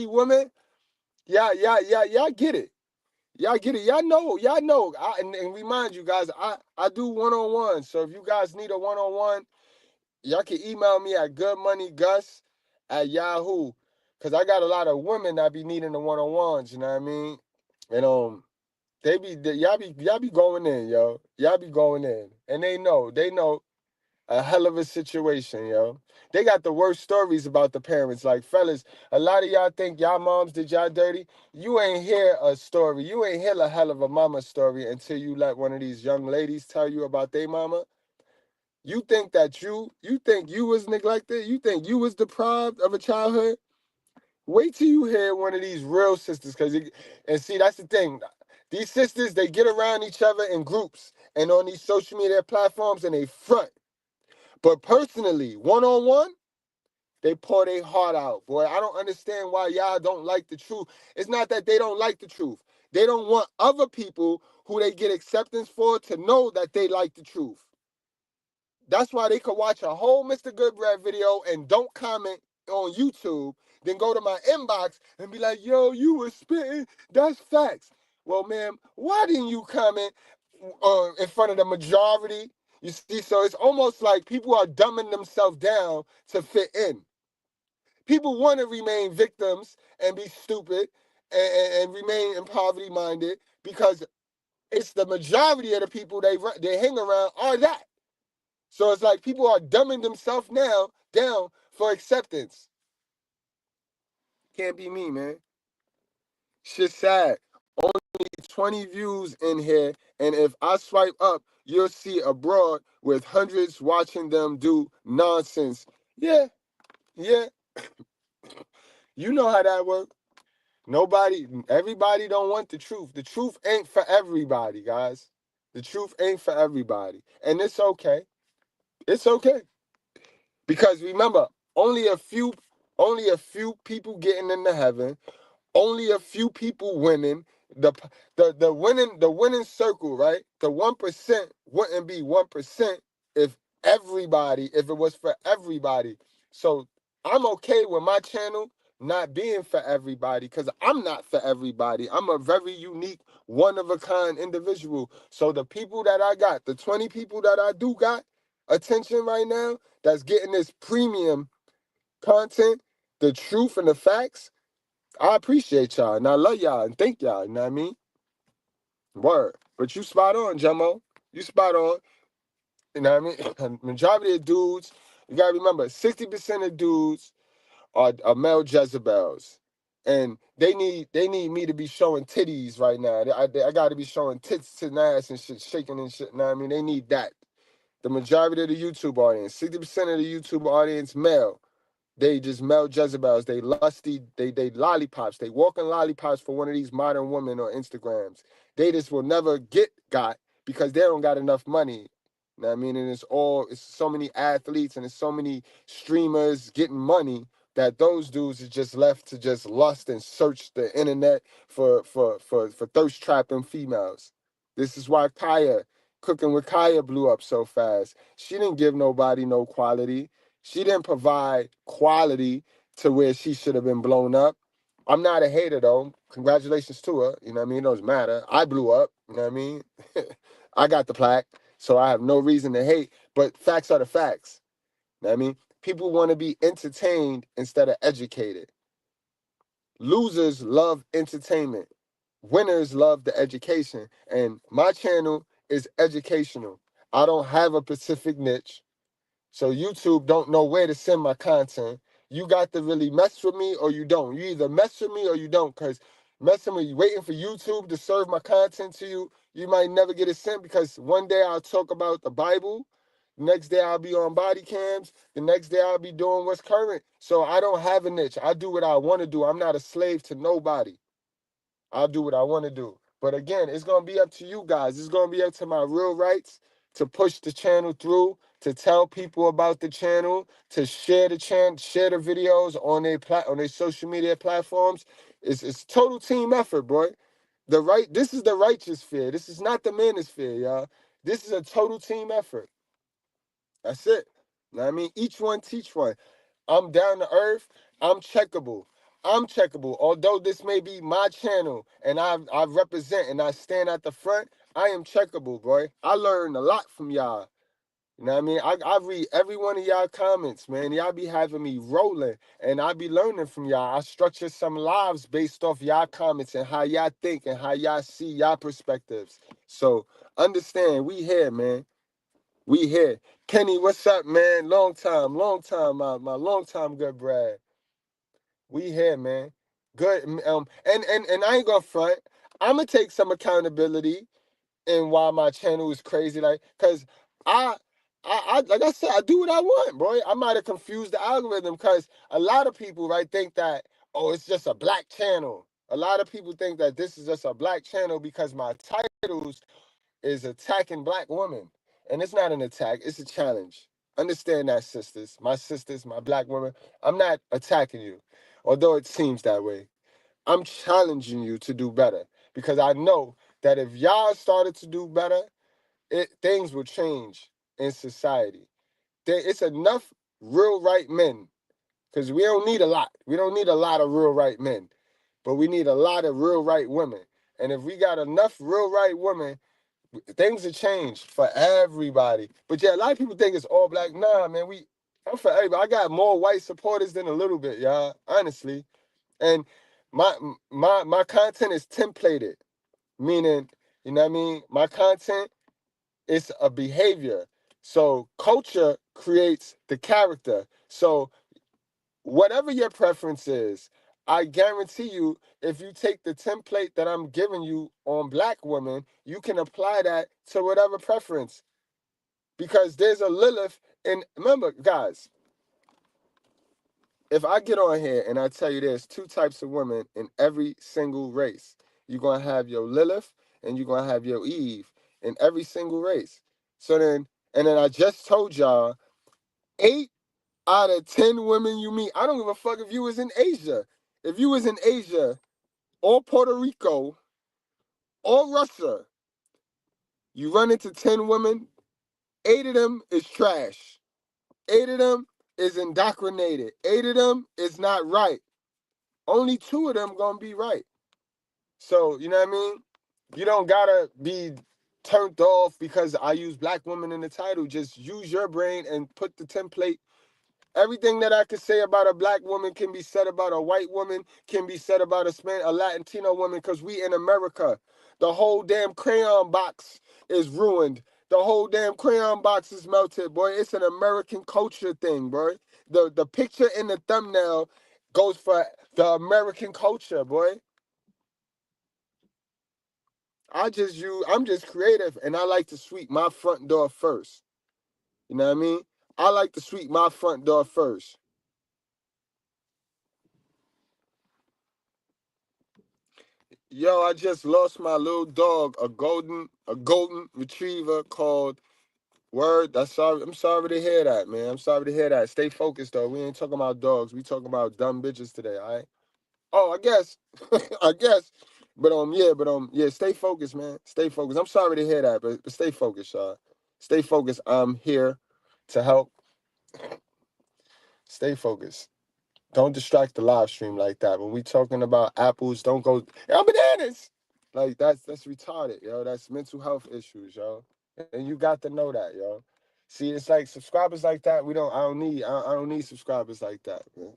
S2: women, y'all get it. Y'all get it. Y'all know. And remind you guys, I do one-on-one. So if you guys need a one-on-one, y'all can email me at goodmoneygus@yahoo. Cause I got a lot of women that be needing the one-on-ones, you know what I mean? And y'all be going in, yo. Y'all be going in. And they know a hell of a situation, yo. They got the worst stories about the parents. Like, fellas, a lot of y'all think y'all moms did y'all dirty. You ain't hear a story. You ain't hear a hell of a mama story until you let one of these young ladies tell you about their mama. You think that you think you was neglected? You think you was deprived of a childhood? Wait till you hear one of these real sisters, and see, that's the thing. These sisters, they get around each other in groups and on these social media platforms and they front. But personally, one-on-one, they pour their heart out. Boy, I don't understand why y'all don't like the truth. It's not that they don't like the truth. They don't want other people who they get acceptance for to know that they like the truth. That's why they could watch a whole Mr. Goodbread video and don't comment on YouTube, then go to my inbox and be like, yo, you were spitting. That's facts. Well, ma'am, why didn't you comment in front of the majority? You see, so it's almost like people are dumbing themselves down to fit in. People want to remain victims and be stupid and remain in poverty minded because it's the majority of the people they hang around are that. So it's like people are dumbing themselves now down for acceptance. Can't be me, man. Shit's sad. Only 20 views in here, and if I swipe up, you'll see abroad with hundreds watching them do nonsense. Yeah. You know how that works. Everybody don't want the truth. The truth ain't for everybody, guys. The truth ain't for everybody. And it's okay. It's okay. Because remember, only a few people getting into heaven, only a few people winning. The winning circle, right? The 1% wouldn't be 1% if it was for everybody. So I'm okay with my channel not being for everybody because I'm not for everybody. I'm a very unique, one-of-a-kind individual. So the people that I got, the 20 people that I do got attention right now, that's getting this premium content, the truth and the facts, I appreciate y'all and I love y'all and thank y'all, you know what I mean? Word. But you spot on, Jumbo. You spot on. You know what I mean? Majority of dudes, you gotta remember, 60% of dudes are male Jezebels. And they need me to be showing titties right now. I gotta be showing tits and ass and shit, shaking and shit. You know what I mean? They need that. The majority of the YouTube audience, 60% of the YouTube audience, male. They just male Jezebels. They lusty, they lollipops. They walking lollipops for one of these modern women on Instagrams. They just will never got because they don't got enough money. You know what I mean? And it's so many athletes and it's so many streamers getting money that those dudes is just left to just lust and search the internet for thirst trapping females. This is why Cooking with Kaya blew up so fast. She didn't give nobody no quality. She didn't provide quality to where she should have been blown up. I'm not a hater though. Congratulations to her. You know what I mean? It doesn't matter. I blew up. You know what I mean? I got the plaque. So I have no reason to hate. But facts are the facts. You know what I mean? People want to be entertained instead of educated. Losers love entertainment. Winners love the education. And my channel is educational. I don't have a specific niche. So YouTube don't know where to send my content. You got to really mess with me or you don't. You either mess with me or you don't. Because messing with you, waiting for YouTube to serve my content to you, you might never get it sent because one day I'll talk about the Bible. The next day I'll be on body cams. The next day I'll be doing what's current. So I don't have a niche. I do what I want to do. I'm not a slave to nobody. I'll do what I want to do. But again, it's going to be up to you guys. It's going to be up to my real rights to push the channel through, to tell people about the channel, to share the share the videos on their social media platforms. It's total team effort, boy. This is the righteous fear. This is not the manosphere, y'all. This is a total team effort. That's it. Know what I mean? Each one teach one. I'm down to earth. I'm checkable. I'm checkable. Although this may be my channel and I represent and I stand at the front, I am checkable, boy. I learned a lot from y'all. You know what I mean? I read every one of y'all comments, man. Y'all be having me rolling, and I be learning from y'all. I structure some lives based off y'all comments and how y'all think and how y'all see y'all perspectives. So understand, we here, man. We here. Kenny, what's up, man? Long time, my long time Goodbread. We here, man. Good. And I ain't gonna front. I'm gonna take some accountability in why my channel is crazy, like, cause I like I said, I do what I want, bro. I might have confused the algorithm, cause a lot of people, right, think that, oh, it's just a black channel. A lot of people think that this is just a black channel because my titles is attacking black women. And it's not an attack, it's a challenge. Understand that, sisters, my black women. I'm not attacking you, although it seems that way. I'm challenging you to do better because I know that if y'all started to do better, things will change in society. It's enough real right men because we don't need a lot. We don't need a lot of real right men, but we need a lot of real right women. And if we got enough real right women, things will change for everybody. But yeah, a lot of people think it's all black. Nah, man, I'm for everybody. I got more white supporters than a little bit, y'all, honestly. And my content is templated, meaning, you know what I mean? My content is a behavior. So culture creates the character. So whatever your preference is, I guarantee you, if you take the template that I'm giving you on black women, you can apply that to whatever preference. Because there's a Lilith, and remember, guys, if I get on here and I tell you there's two types of women in every single race, you're going to have your Lilith and you're going to have your Eve in every single race. And then I just told y'all, 8 out of 10 women you meet, I don't give a fuck if you was in Asia. If you was in Asia or Puerto Rico or Russia, you run into 10 women, 8 of them is trash. 8 of them is indoctrinated. 8 of them is not right. Only 2 of them gonna be right. So, you know what I mean? You don't gotta be turned off because I use black women in the title. Just use your brain and put the template. Everything that I could say about a black woman can be said about a white woman, can be said about a Latino woman, because we in America. The whole damn crayon box is ruined. The whole damn crayon box is melted, boy. It's an American culture thing, boy. The picture in the thumbnail goes for the American culture, boy. I'm just creative, and I like to sweep my front door first. You know what I mean? I like to sweep my front door first. Yo, I just lost my little dog, a golden retriever called Word. I'm sorry to hear that, man. I'm sorry to hear that. Stay focused though. We ain't talking about dogs. We talking about dumb bitches today, all right? Oh, I guess. I guess. But stay focused, man. Stay focused. I'm sorry to hear that, but stay focused, y'all. Stay focused. I'm here to help. Stay focused. Don't distract the live stream like that. When we talking about apples, don't go, I'm bananas. Like that's retarded, yo. That's mental health issues, yo. And you got to know that, yo. See, it's like subscribers like that. I don't need subscribers like that, man.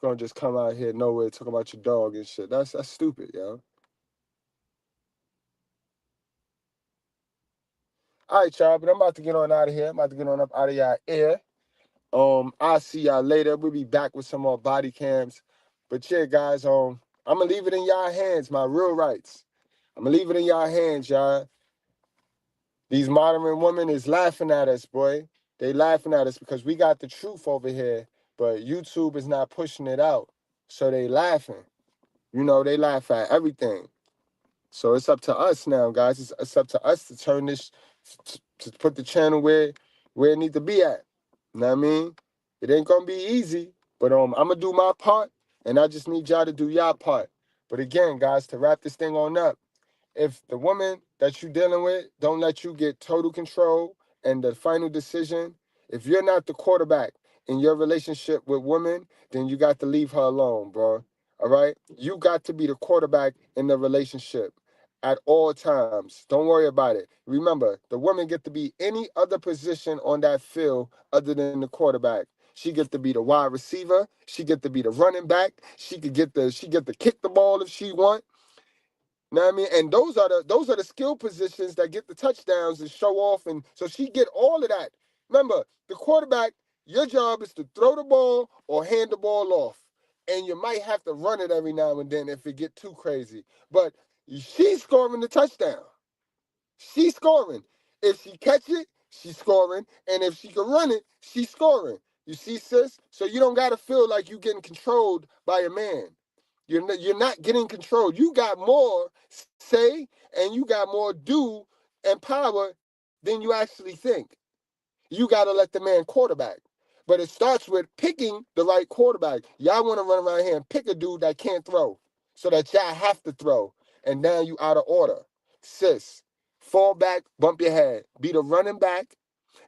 S2: Gonna just come out here nowhere talking about your dog and shit. That's stupid, yo. All right, y'all, but I'm about to get on out of here. I'm about to get on up out of y'all ear. I'll see y'all later. We'll be back with some more body cams. But yeah, guys, I'm gonna leave it in y'all hands, my real rights. I'm gonna leave it in y'all hands, y'all. These modern women is laughing at us, boy. They laughing at us because we got the truth over here, but YouTube is not pushing it out. So they laughing. You know, they laugh at everything. So it's up to us now, guys. It's up to us to turn this, to put the channel where it need to be at. You know what I mean? It ain't gonna be easy, but I'm gonna do my part, and I just need y'all to do y'all part. But again, guys, to wrap this thing on up, if the woman that you're dealing with don't let you get total control and the final decision, if you're not the quarterback in your relationship with women, then you got to leave her alone, bro. All right? You got to be the quarterback in the relationship at all times. Don't worry about it. Remember, the woman get to be any other position on that field other than the quarterback. She get to be the wide receiver. She get to be the running back. She get to kick the ball if she want. Know what I mean? And those are the skill positions that get the touchdowns and show off, and so she get all of that. Remember, the quarterback, your job is to throw the ball or hand the ball off. And you might have to run it every now and then if it get too crazy. But she's scoring the touchdown. She's scoring. If she catch it, she's scoring. And if she can run it, she's scoring. You see, sis? So you don't got to feel like you're getting controlled by a man. You're not getting controlled. You got more say and you got more do and power than you actually think. You got to let the man quarterback. But it starts with picking the right quarterback. Y'all want to run around here and pick a dude that can't throw so that y'all have to throw. And now you out of order. Sis, fall back, bump your head. Be the running back.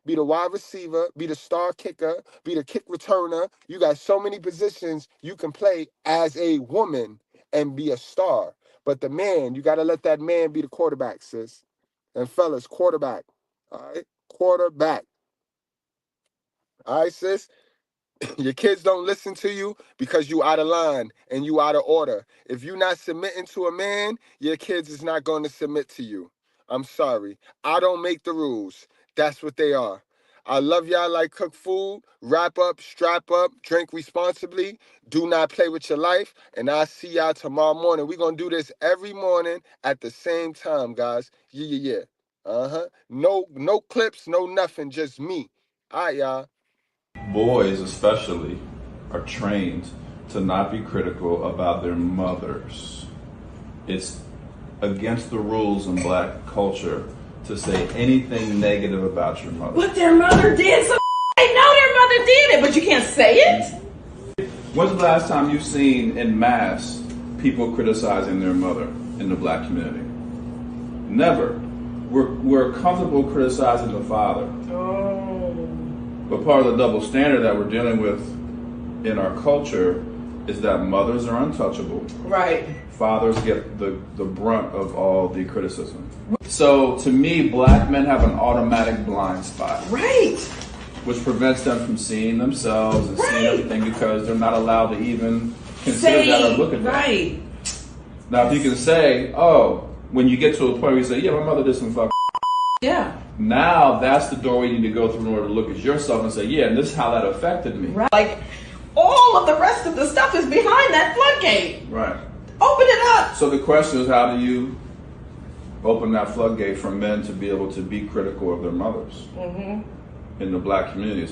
S2: Be the wide receiver, be the star kicker, be the kick returner. You got so many positions you can play as a woman and be a star. But the man, you got to let that man be the quarterback, sis. And fellas, quarterback. All right? Quarterback. All right, sis? Your kids don't listen to you because you out of line and you out of order. If you're not submitting to a man, your kids is not going to submit to you. I'm sorry. I don't make the rules. That's what they are. I love y'all like cook food. Wrap up, strap up, drink responsibly. Do not play with your life. And I'll see y'all tomorrow morning. We're going to do this every morning at the same time, guys. Yeah. No clips, no nothing, just me. All right, y'all.
S3: Boys especially are trained to not be critical about their mothers. It's against the rules in black culture to say anything negative about your mother.
S4: But their mother did, so they know their mother did it, but you can't say it.
S3: When's the last time you've seen in mass people criticizing their mother in the black community? Never. We're comfortable criticizing the father. But part of the double standard that we're dealing with in our culture is that mothers are untouchable.
S4: Right.
S3: Fathers get the brunt of all the criticism. So to me, black men have an automatic blind spot.
S4: Right.
S3: Which prevents them from seeing themselves and seeing everything because they're not allowed to even consider that or look at that.
S4: Right.
S3: Now, if you can say, oh, when you get to a point where you say, yeah, my mother did some fuck.
S4: Yeah.
S3: Now that's the door you need to go through in order to look at yourself and say, yeah, and this is how that affected me.
S4: Right. Like, all of the rest of the stuff is behind that floodgate.
S3: Right.
S4: Open it up.
S3: So the question is, how do you open that floodgate for men to be able to be critical of their mothers in the black community?